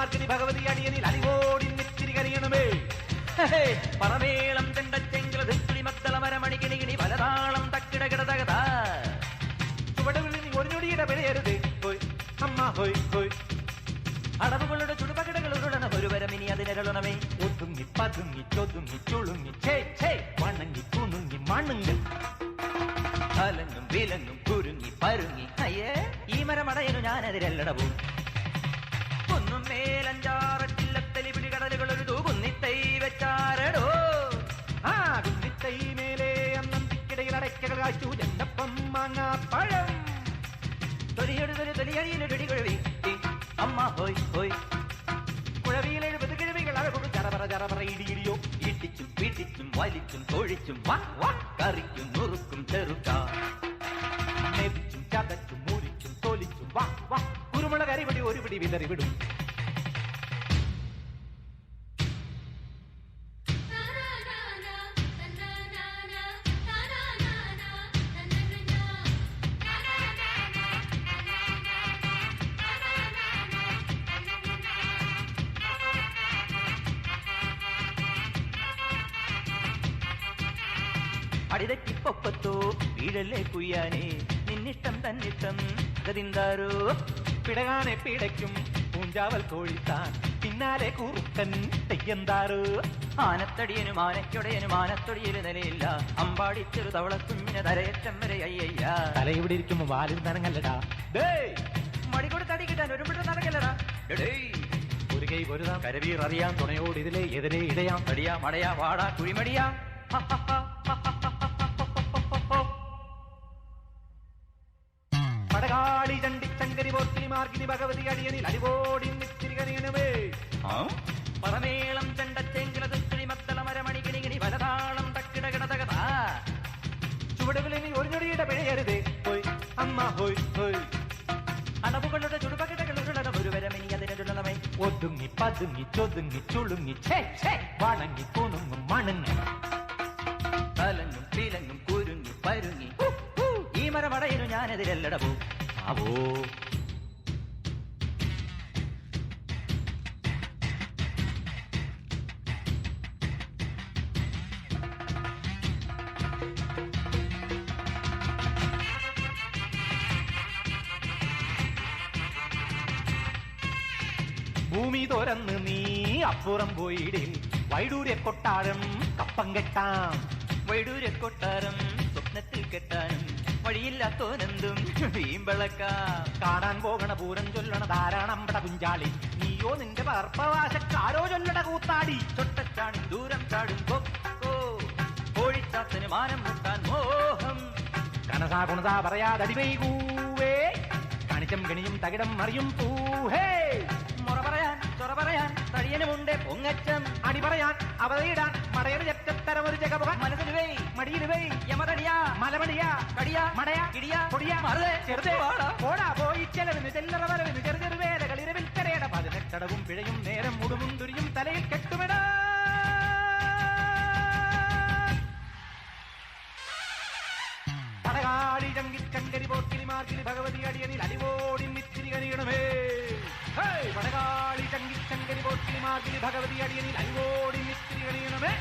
മാർഗിനി ഭഗവതി അടിയനിൽ അലിവോടി നിത്തിരി കരിയണമേ. പറമേളം ചെണ്ടച്ചെങ്കില ധിക്കിളി മദ്ദള മരമണികിണികിണി വലതാളം തക്കിടകിടതകത ചുവടുകളിൽ ഒരു ഞൊടിയുടെ പിഴയരുത്. ഹോയ് അമ്മ ഹോയ് ഹോയ്. അടവുകളുടെ ചുടുപകിടകൾ ഉരുളണ ഒരുവരമിനി അതിനിരളണമേ. ഒതുങ്ങി പതുങ്ങി ചൊതുങ്ങി ചുളുങ്ങി ഛേ ഛേ വണങ്ങി കുണുങ്ങി മണുങ്ങി അലങ്ങും വിലങ്ങും കുരുങ്ങി പരുങ്ങി. അയ്യേ ഈ മരമടയനു ഞാനതിരല്ലടവും. കുന്നും മേലഞ്ചാറട്ടില്ലത്തലി പിടികടലുകൾ ഒരു തൂകുന്നിത്തൈ വെച്ചാരടോ. ആ കുന്നിത്തൈ മേലെ അന്നം തിക്കിടയിൽ അടയ്ക്കകൾ കാച്ചു ചെണ്ടപ്പം മാങ്ങാപ്പഴം. തൊലിയൊരു തൊലിയടിയിലൊടികുഴവി അമ്മ ഹോയ് ഹോയ്. കുഴവിയിൽ 70 കിഴവികൾ അഴകൊടു ചറപറ ചറപറ ഇടിയിടിയോ. ഇടിച്ചും പിടിച്ചും വലിച്ചും തൊഴിച്ചും വാ വാ കറിക്കും നുറുക്കും ചെറുക്ക മെതിച്ചും ചതച്ചും മുറിച്ചും തൊലിച്ചും വാ വാ കുരുമുളക് അരിപിടി ഒരു പിടി വിതറി വിടും. അടിതെറ്റിപ്പൊപ്പത്തോ വീഴല്ലേ കുയ്യാനേ നിന്നിഷ്ടം തന്നിഷ്ടം ഗതിന്താരോ. പിടകാനെ പിടയ്ക്കും പൂഞ്ചാവൽ കോഴിത്താൻ പിന്നാലെ കൂറുക്കൻ തെയ്യന്താറ്. ആനത്തടിയനും ആനയ്ക്കൊടയനും ആനത്തൊടിയൊരു നിലയില്ല. അമ്പാടി ചെറു തവളക്കുഞ്ഞിന് തലയറ്റം വരെ അയ്യയ്യ. തലയിവിടെ ഇരിക്കുമ്പോ വാലും തനങ്ങല്ലടാ. മടി കൊടുത്തടി കിട്ടാൻ ഒരു പിട നടക്കല്ലടാ. ഒരു കൈ പൊരുതാം കരവീർ അറിയാം തുണയോട് ഇതിലെ എതിരെ ഇടയാം. തടിയാ മടയാ വാടാ കുഴിമടിയാ. പടകാളി ചണ്ടി ചങ്കരി പോർക്കിനി മാർഗിനി ഭഗവതി അടിയനിൽ അടിവോടി നിത്തിരി കരിയണമേ. പറമേളം ചെണ്ടച്ചെങ്കില ധിക്കിളി മദ്ദള മരമണികിണികിണി വലതാളം തക്കിടകിടതകത ചുവടുകളിൽ ഒരു ഞൊടിയുടെ പിഴയരുത്. ഹോയ് അമ്മ ഹോയ് ഹോയ്. അടവുകളുടെ ചുടുപകിടകൾ ഉരുളണ ഒരുവരമിനി അതിനിരുളണമേ. ഒതുങ്ങി പതുങ്ങി ചൊതുങ്ങി ചുളുങ്ങി ഛേ ഛേ വണങ്ങി കുണുങ്ങും മണങ്ങി തലങ്ങും പിലങ്ങും കുരുങ്ങി പരുങ്ങി. ഈ മരമടയനു ഞാനെതിരല്ലടവും. ആവോ ഭൂമി തുറന്ന് നീ അപ്പുറം പോയിടിൽ വൈഡൂര്യ കൊട്ടാരം കപ്പം കെട്ടാം. വൈഡൂര്യ കൊട്ടാരം സ്വപ്നത്തിൽ കെട്ടാനും വഴിയില്ലാത്തോനെന്തും വീമ്പളക്കാം. കാണാൻ പോകണ പൂരം ചൊല്ലണ ധാരാളമ്പട കുഞ്ചാളി നീയോ നിന്റെ പർപ്പവാശക്കാരോ ചൊല്ലട കൂത്താടി. ചൊട്ടച്ചാടും ദൂരം ചാടും കൊക്കോ കോഴിച്ചാത്തന് മാനം മുട്ടാൻ മോഹം. കനസാ കുണതാ പറയാതടിവൈകൂവേ കണിച്ചം ഗണിയും തകിടം മറിയും പൂഹേ. മുറ പറയാൻ ചൊറ പറയാൻ തടിയനുമുണ്ട് പൊങ്ങച്ചം. അടി പറയാൻ അവതയിടാൻ മടയൊരു ചെറ്റത്തരം ഒരു ജഗമുഖ മനസ്സിലുവേ മടിയിലുവേ യമതടിയാ മലമടിയാ കടിയാ മടയാ ഇടിയാ പൊടിയാ മറുതേ ചെറുതേ വാടാ. പോടാ പോയി ചെലവിന് ചെല്ലറ വരവിന് ചെറു ചെറുവേലകളിരവിൽ കരയട 18 അടവും പിഴയും നേരം മുടുമും തുരിയും തലയിൽ കെട്ടുമിട. പടകാളി ചങ്കരി പോക്കിനി മാർഗിനി ഭഗവതി അടിയനിൽ അടിവോടി നിത്തിരി കരിയണമേ. പടകാളി ചങ്കരി പോക്കിനി മാർഗിനി ഭഗവതി അടിയനിൽ അടിവോടി നിത്തിരി കരിയണമേ.